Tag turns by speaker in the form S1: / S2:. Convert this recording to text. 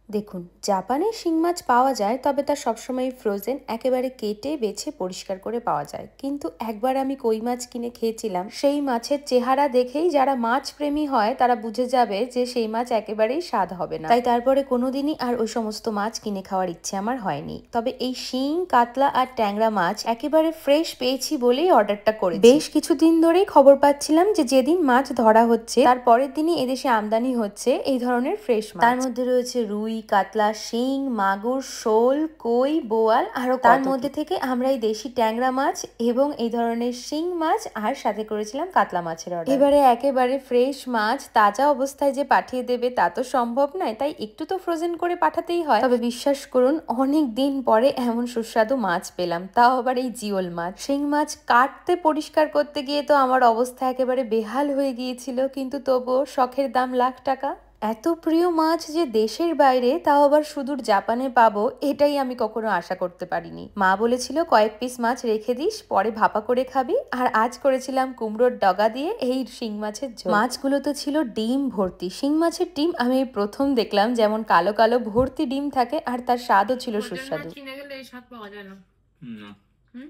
S1: দেখুন, জাপানে শিং মাছ পাওয়া যায়, তবে তা সবসময় ফ্রোজেন, একেবারে কেটে বেছে পরিষ্কার করে পাওয়া যায়। কিন্তু একবার আমি কই মাছ কিনে খেয়েছিলাম, সেই মাছের চেহারা দেখেই যারা মাছ প্রেমী হয় তারা বুঝে যাবে যে সেই মাছ একেবারেই স্বাদ হবে না। তাই তারপরে কোনোদিনই আর ওই সমস্ত মাছ কিনে খাওয়ার ইচ্ছে আমার হয়নি। তবে এই শিং, কাতলা আর ট্যাংরা মাছ একেবারে ফ্রেশ পেয়েছি বলেই অর্ডারটা করেছি। বেশ কিছুদিন ধরেই খবর পাচ্ছিলাম যে যেদিন মাছ ধরা হচ্ছে তার পরের দিনই এদেশে আমদানি হচ্ছে এই ধরনের ফ্রেশ মাছ। তার মধ্যে রয়েছে রুই, কাতলা, শিং, মাগুর, শোল, কই, বোয়াল, আরো তার মধ্যে থেকে আমরা এই দেশি ট্যাংরা মাছ এবং এই ধরনের শিং মাছ আর সাথে করেছিলাম কাতলা মাছের অর্ডার। এবারে একেবারে ফ্রেশ মাছ তাজা অবস্থায় যে পাঠিয়ে দেবে তা তো সম্ভব নয়, তাই একটু তো ফ্রোজেন করে পাঠাতেই হয়। তবে বিশ্বাস করুন, অনেক দিন পরে এমন সুস্বাদু মাছ পেলাম, তাও আবার এই জিওল মাছ। শিং মাছ কাটতে পরিষ্কার করতে গিয়ে তো আমার অবস্থা একেবারে বেহাল হয়ে গিয়েছিল, কিন্তু তবুও শখের দাম লাখ টাকা। এত প্রিয় মাছ যে দেশের বাইরে, তাও আবার সুদূর জাপানে পাবো, এটাই আমি কখনো আশা করতে পারিনি। মা বলেছিল কয়েক পিস মাছ রেখে দিস, পরে ভাপা করে খাবি। আর আজ করেছিলাম কুমড়োর ডগা দিয়ে এই শিং মাছের ঝোল। মাছগুলো তো ছিল ডিম ভর্তি। শিং মাছের ডিম আমি এই প্রথম দেখলাম, যেমন কালো কালো ভর্তি ডিম থাকে, আর তার স্বাদও ছিল সুস্বাদু।
S2: কিনে গেলে এই স্বাদ পাওয়া যায় না। না। হুম।